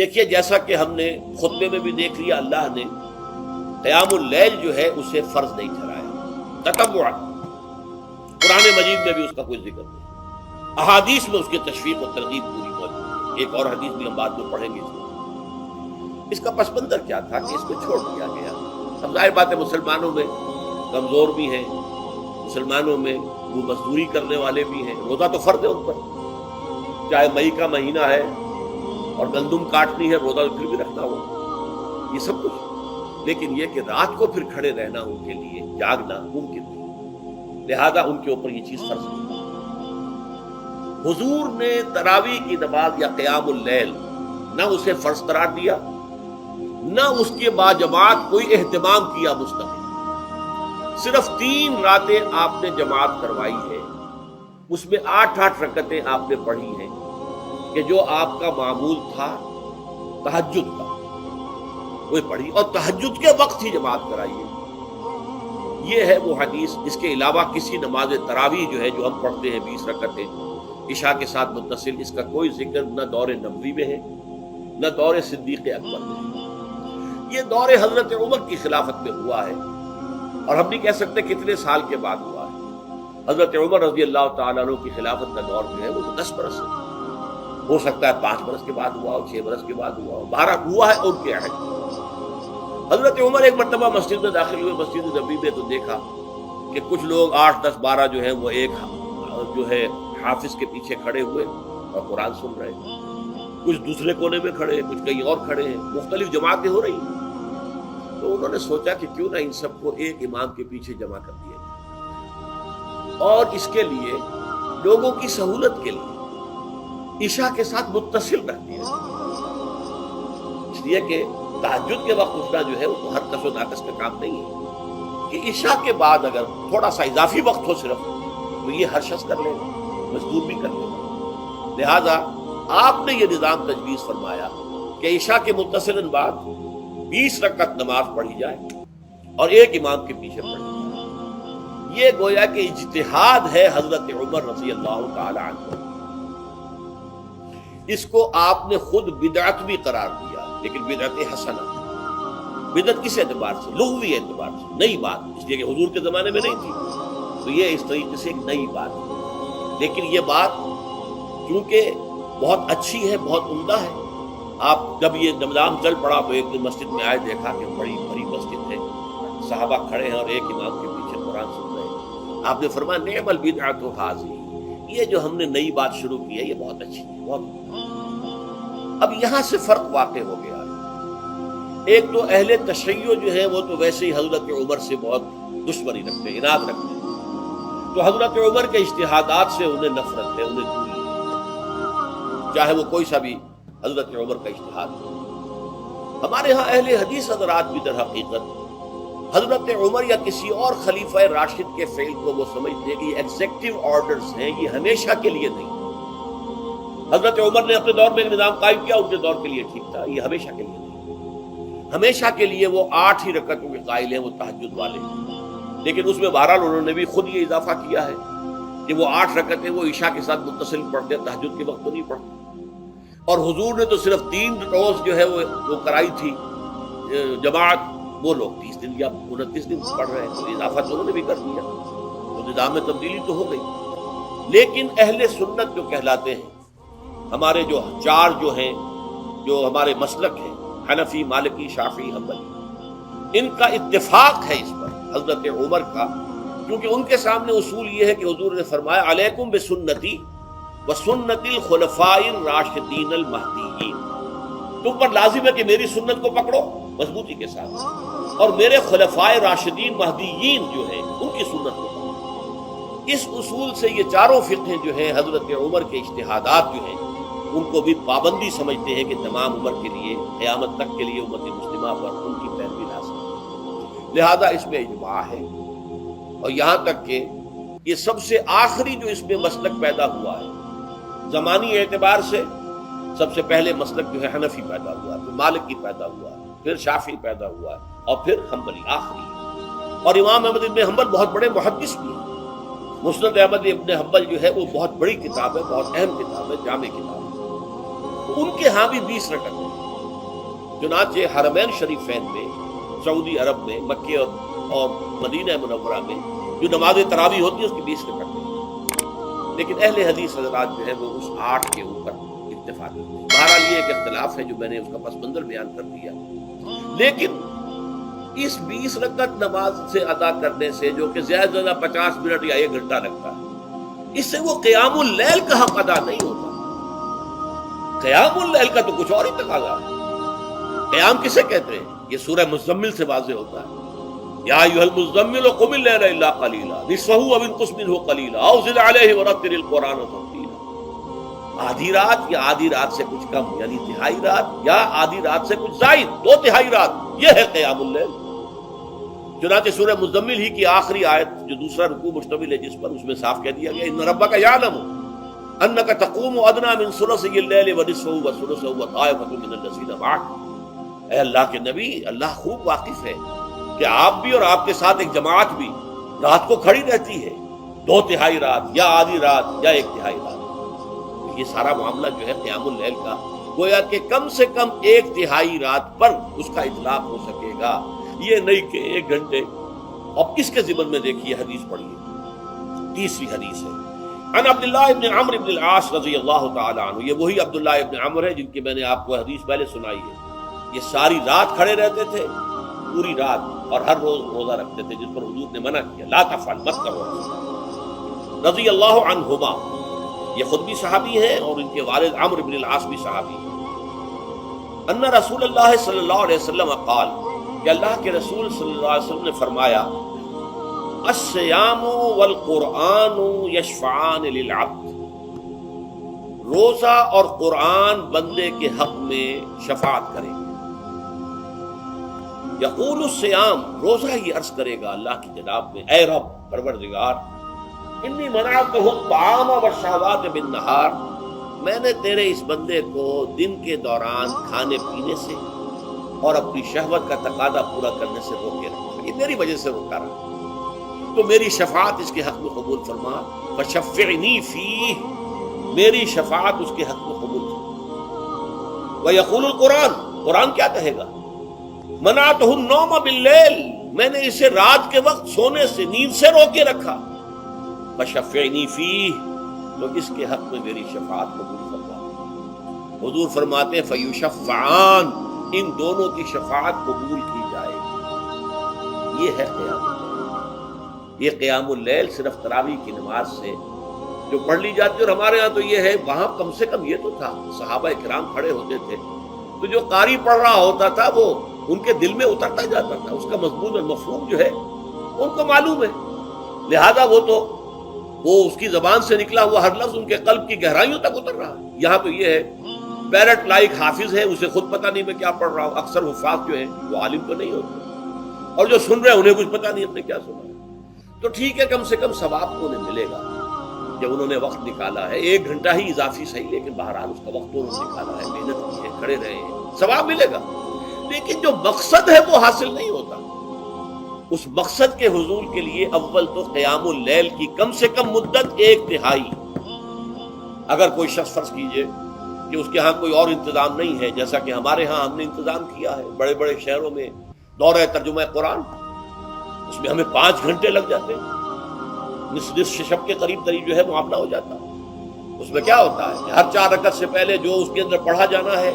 دیکھیے جیسا کہ ہم نے خطبے میں بھی دیکھ لیا، اللہ نے قیام اللیل جو ہے اسے فرض نہیں ٹھہرایا تطوعا، قرآن مجید میں بھی اس کا کوئی ذکر نہیں، احادیث میں اس کی تشویق و ترغیب پوری موجود ہے۔ ایک اور حدیث بھی ہم بعد میں پڑھیں گے۔ اس کا پس منظر کیا تھا کہ اس کو چھوڑ دیا گیا۔ اب ظاہر بات ہے مسلمانوں میں کمزور بھی ہیں، مسلمانوں میں وہ مزدوری کرنے والے بھی ہیں، روزہ تو فرض ہے ان پر، چاہے مئی کا مہینہ ہے اور گندم کاٹنی ہے، روزہ پھر بھی رکھنا ہوگا، یہ سب کچھ، لیکن یہ کہ رات کو پھر کھڑے رہنا ان کے لیے، جاگنا ممکن نہیں، لہذا ان کے اوپر یہ چیز فرض نہیں۔ حضور نے تراویح کی نماز یا قیام اللیل نہ اسے فرض قرار دیا، نہ اس کے باجماعت کوئی اہتمام کیا مستقل، صرف 3 راتیں آپ نے جماعت کروائی ہے، اس میں 8 رکعتیں آپ نے پڑھی ہیں کہ جو آپ کا معمول تھا تہجد کا، وہ پڑھی، اور تہجد کے وقت ہی جماعت کرائی ہے۔ یہ ہے وہ حدیث۔ اس کے علاوہ کسی نماز تراویح جو ہے جو ہم پڑھتے ہیں 20 رکعتیں عشاء کے ساتھ متصل، اس کا کوئی ذکر نہ دور نبوی میں ہے نہ دور صدیق اکبر میں ہے۔ یہ دور حضرت عمر کی خلافت میں ہوا ہے، اور ہم نہیں کہہ سکتے کتنے سال کے بعد ہوا ہے۔ حضرت عمر رضی اللہ تعالیٰ عنہ کی خلافت کا دور جو ہے وہ 10 برس ہے، ہو سکتا ہے 5 برس کے بعد ہوا ہو، 6 برس کے بعد ہوا ہو، 12 ہوا ہے ان کے عہد۔ حضرت عمر ایک مرتبہ مسجد میں داخل ہوئے، مسجد نبوی میں، تو دیکھا کہ کچھ لوگ 8، 10، 12 جو ہیں وہ ایک جو ہے حافظ کے پیچھے کھڑے ہوئے اور قرآن سن رہے ہیں، کچھ دوسرے کونے میں کھڑے ہیں، کچھ کہیں اور کھڑے ہیں، مختلف جماعتیں ہو رہی ہیں۔ تو انہوں نے سوچا کہ کیوں نہ ان سب کو ایک امام کے پیچھے جمع کر دیا جائے، اور اس کے لیے لوگوں کی سہولت کے لیے عشاء کے ساتھ متصل رکھ دیا جائے، اس لیے کہ تہجد کے وقت اٹھنا جو ہے وہ تو ہر کس و ناقص کا کام نہیں ہے، کہ عشاء کے بعد اگر تھوڑا سا اضافی وقت ہو صرف، تو یہ ہر شخص کر لے گا، مزدور بھی کر لے گا۔ لہذا آپ نے یہ نظام تجویز فرمایا کہ عشاء کے متصل بعد 20 رکعت نماز پڑھی جائے اور ایک امام کے پیچھے پڑھی جائے۔ یہ گویا کہ اجتہاد ہے حضرت عمر رضی اللہ تعالی عنہ، اس کو آپ نے خود بدعت بھی قرار دیا، لیکن بدعت حسنہ۔ بدعت کس اعتبار سے؟ لغوی اعتبار سے، نئی بات، اس لیے کہ حضور کے زمانے میں نہیں تھی، تو یہ اس طریقے سے ایک نئی بات ہے، لیکن یہ بات کیونکہ بہت اچھی ہے، بہت عمدہ ہے۔ آپ جب یہ نظام چل پڑا تو ایک دن مسجد میں آئے، دیکھا کہ بڑی بڑی مسجد ہے، صحابہ کھڑے ہیں اور ایک امام کے پیچھے قرآن سن رہے ہیں۔ آپ نے فرمایا نعم البدعۃ ھذہ، یہ جو ہم نے نئی بات شروع کی ہے یہ بہت اچھی ہے، بہت۔ اب یہاں سے فرق واقع ہو گیا ہے۔ ایک تو اہل تشیع جو ہے وہ تو ویسے ہی حضرت عمر سے بہت دشمنی رکھتے، عناد رکھتے، تو حضرت عمر کے اجتہادات سے انہیں نفرت ہے، انہیں دوری ہے، چاہے وہ کوئی سا بھی حضرت عمر کا اجتہاد ہے۔ ہمارے ہاں اہل حدیث حضرات بھی در حقیقت حضرت عمر یا کسی اور خلیفہ راشد کے فعل کو وہ سمجھتے ہیں کہ یہ ایگزیکٹو آرڈرز ہیں، یہ ہمیشہ کے لیے نہیں۔ حضرت عمر نے اپنے دور میں ایک نظام قائم کیا، ان کے دور کے لیے ٹھیک تھا، یہ ہمیشہ کے لیے نہیں۔ ہمیشہ کے لیے وہ 8 ہی رکعتوں کے قائل ہیں، وہ تہجد والے ہیں، لیکن اس میں بہرحال انہوں نے بھی خود یہ اضافہ کیا ہے کہ وہ 8 رکعتیں وہ عشاء کے ساتھ متصل پڑھتے ہیں، تہجد کے وقت تو نہیں پڑھتے۔ اور حضور نے تو صرف 3 روز جو ہے وہ کرائی تھی جماعت، وہ لوگ 30 دن یا 29 دن پڑھ رہے ہیں، تو اضافہ تو انہوں نے بھی کر دیا، تو نظام میں تبدیلی تو ہو گئی۔ لیکن اہل سنت جو کہلاتے ہیں، ہمارے جو 4 جو ہیں، جو ہمارے مسلک ہیں، حنفی، مالکی، شافعی، حنبلی، ان کا اتفاق ہے اس پر حضرت عمر کا، کیونکہ ان کے سامنے اصول یہ ہے کہ حضور نے فرمایا علیکم بسنتی وسنت الخلفاء الراشدین المہدیین، تم پر لازم ہے کہ میری سنت کو پکڑو مضبوطی کے ساتھ، اور میرے خلفاء راشدین مہدیین جو ہیں ان کی سنت کو پکڑو۔ اس اصول سے یہ 4 فقہیں جو ہیں حضرت عمر کے اجتہادات جو ہیں ان کو بھی پابندی سمجھتے ہیں کہ تمام عمر کے لیے، قیامت تک کے لیے امت مسلمہ پر ان کی پیروی لازم ہے، لہذا اس میں اجماع ہے۔ اور یہاں تک کہ یہ سب سے آخری جو اس میں مسلک پیدا ہوا ہے زمانی اعتبار سے، سب سے پہلے مسلک جو ہے حنفی پیدا ہوا، پھر مالکی پیدا ہوا، پھر شافعی پیدا ہوا، اور پھر حنبلی آخری۔ اور امام احمد بن حنبل بہت بڑے محدث بھی ہیں، مسند احمد بن حنبل جو ہے وہ بہت بڑی کتاب ہے، بہت اہم کتاب ہے، جامع کتاب ہے، تو ان کے ہاں بھی 20 رکعتیں ہیں۔ चुनाचे हरमैन शरीफैन में, सऊदी अरब में, मक्के और मदीना मुनव्वरा में जो नमाज तरावी होती है उसकी 20 रकात है, लेकिन अहले हदीस हज़रात जो है वो उस 8 के ऊपर इत्तेफाक करते हैं। बहरहाल ये एक इख्तिलाफ है जो मैंने उसका पस मंजर बयान कर दिया। लेकिन इस 20 रकात नमाज से अदा करने से, जो कि ज्यादा से ज्यादा 50 मिनट या 1 घंटा लगता है, इससे वो क़ियामुल लैल का हक अदा नहीं होता। क़ियामुल लैल का तो कुछ और ही तकाज़ा है। क़याम किसे कहते हैं? ये सूरह मुज़म्मिल से वाज़ेह होता है। या अय्युहल मुज़म्मिल क़ुमिल लैला इल्ला क़लीला निस्फ़हु अव इंक़ुस मिन्हु क़लीला औ ज़िद अलैहि वरत्तिलिल क़ुरआन तर्तीला। आधी रात या आधी रात से कुछ कम, यानी तिहाई रात, या आधी रात से कुछ ज़ायद, 2 तिहाई रात, यह है क़ियामुल लैल। चुनांचे सूरह मुज़म्मिल ही की आखिरी आयत जो दूसरा रुकू मुश्तमिल है जिस पर, उसमें साफ कह दिया गया इन्न रब्बका यअलमु अन्नका तक़ूमु अदना मिन सुलसिल लैलि व निस्फ़हु व सुलसहु व ताइफ़तुन मिनल लज़ीना मअक। ऐ अल्लाह के नबी, अल्लाह खूब वाकिफ है कि आप भी और आपके साथ एक जमात भी रात को खड़ी रहती है, 2 तिहाई रात या आधी रात या 1 तिहाई रात। ये सारा मामला जो है क़ियामुल लैल का, गोया कि कम से कम 1 तिहाई रात पर उसका इतलाक हो सकेगा, ये नहीं कि 1 घंटे। अब किसके ज़िम्मन में देखिए हदीस पढ़िए, तीसरी हदीस है अन अब्दुल्लाह इब्न अम्र इब्न अल-आस रज़ियल्लाहु तआला अन्हु। ये वही अब्दुल्लाह इब्न अम्र है जिनकी मैंने आपको हदीस पहले सुनाई है। ये सारी रात खड़े रहते थे, पूरी रात, और हर रोज रोजा रखते थे, जिस पर हुजूर ने मना किया, ला तफअल, मत करो। रज़ियल्लाहु अन्हुमा, ये खुद भी सहाबी हैं और इनके वालिद अम्र इब्न अल-आस भी सहाबी हैं। अन्ना रसूलुल्लाह सल्लल्लाहु अलैहि वसल्लम क़ाल, कि अल्लाह के रसूल सल्लल्लाहु अलैहि वसल्लम ने फरमाया, अस्सियामु वल कुरआनु यशफ़आन लिल अब्द। रोजा और कुरान बंदे के हक में शफाअत करेंगे। यक़ूलु सियाम, रोजा ही अर्ज करेगा अल्लाह की जनाब में, ऐ रब परवरदिगार, इन्नी मनाअतहु ताम व शहवात बिन नहार, मैंने तेरे इस बंदे को दिन के दौरान खाने पीने से और अपनी शहवत का तकादा पूरा करने से रोके रखा। ये मेरी वजह से रोका रहा, तो मेरी शफाअत इसके हक में कबूल फरमा। फशफ़िअनी फ़ीह, मेरी शफाअत उसके हक में कबूल फरमा। व यक़ूलुल कुरान, कुरान क्या कहेगा? मनाअतहु नौम बिल्लैल, मैंने इसे रात के वक्त सोने से, नींद से रोके रखा। फशफ़िअनी फ़ीह, तो इसके हक में मेरी शफाअत कबूल फरमा। हुजूर फरमाते हैं फ़युशफ़्फ़आन, इन दोनों की शफाअत कबूल की जाएगी। ये है क़यामुल लैल। ये क़यामुल लैल सिर्फ तरावी की नमाज से जो पढ़ ली जाती है। और हमारे यहाँ तो ये है, वहां कम से कम ये तो था, सहाबा किराम खड़े होते थे तो जो कारी पढ़ रहा होता था वो उनके दिल में उतरता जाता था, उसका मज़मून और मफ़हूम जो है उनको मालूम है, लिहाजा वो उसकी जबान से निकला हुआ हर लफ्ज उनके कल्ब की गहराइयों तक उतर रहा है। यहाँ तो ये है पैरट लाइक हाफिज है, उसे खुद पता नहीं मैं क्या पढ़ रहा हूँ। अक्सर हुफ़ाज़ जो है वो आलिम तो नहीं होते, और जो सुन रहे हैं उन्हें कुछ पता नहीं हमने क्या सुना। तो ठीक है, कम से कम सवाब तो उन्हें मिलेगा जब उन्होंने वक्त निकाला है। 1 घंटा ही इजाफी सही, लेकिन बहरहाल उसका वक्त तो उन्होंने निकाला है, मेहनत की है, खड़े रहे हैं, सवाब मिलेगा। लेकिन जो मकसद है वो हासिल नहीं होता। उस मकसद के हुजूर के लिए अव्वल तो क़यामुल लैल की कम से कम मुद्दत 1 तिहाई। अगर कोई शख्स फर्ज कीजिए कि उसके यहाँ कोई और इंतजाम नहीं है, जैसा कि हमारे यहाँ हमने इंतजाम किया है बड़े बड़े शहरों में दौरा तर्जुमा कुरान, उसमें हमें 5 घंटे लग जाते हैं, निस्फ शब के करीब जो है मुआमला हो जाता है। उसमें क्या होता है कि हर 4 रकअत से पहले जो उसके अंदर पढ़ा जाना है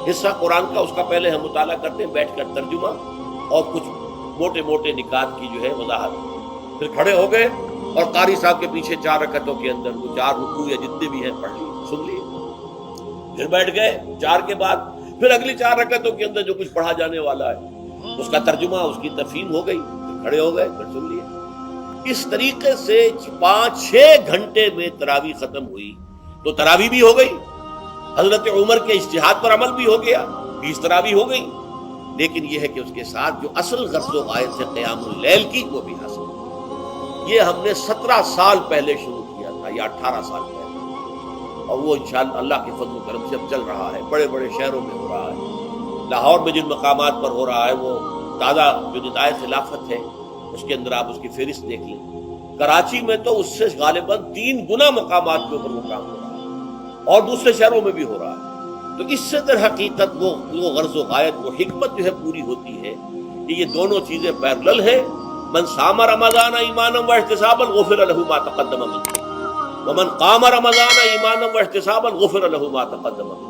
हिस्सा कुरान का, उसका पहले हम मुताला करते हैं बैठकर, तर्जुमा और कुछ मोटे मोटे निकात की जो है वजाहत। फिर खड़े हो गए और कारी साहब के पीछे 4 रकअतों के अंदर वो 4 रुकू या जितने भी हैं पढ़ लिए, सुन लिए, फिर बैठ गए। 4 के बाद फिर अगली 4 रकअतों के अंदर जो कुछ पढ़ा जाने वाला है उसका तर्जुमा, उसकी तफहीम हो गई, फिर खड़े हो गए, फिर सुन लिए। इस तरीके से 5-6 घंटे में तरावी खत्म हुई, तो तरावी भी हो गई, हजरत उमर के इज्तिहाद पर अमल भी हो गया, 20 तरावी हो गई। लेकिन यह है कि उसके साथ जो असल गर्ज़ो आयत है क़यामुल लैल की, वो भी हासिल। ये हमने 17 साल पहले शुरू किया था या 18 साल पहले, और वो इंशाअल्लाह अल्लाह के फज़ल व करम से अब चल रहा है। बड़े बड़े शहरों में हो रहा है, लाहौर में जिन मकामात पर हो रहा है वो ताज़ा जो निदाए खिलाफत है उसके अंदर आप उसकी फहरिस्त देख लें। कराची में तो उससे गालिबन 3 गुना मकामात के ऊपर वो काम हो रहा है, और दूसरे शहरों में भी हो रहा है। تو اس سے در حقیقت وہ غرض و غایت، وہ حکمت جو ہے پوری ہوتی ہے کہ یہ دونوں چیزیں پیرلل ہیں. من صام رمضان ایمانا واحتسابا غفر له ما تقدم من ومن قام رمضان ایمانا واحتسابا غفر له ما تقدم من.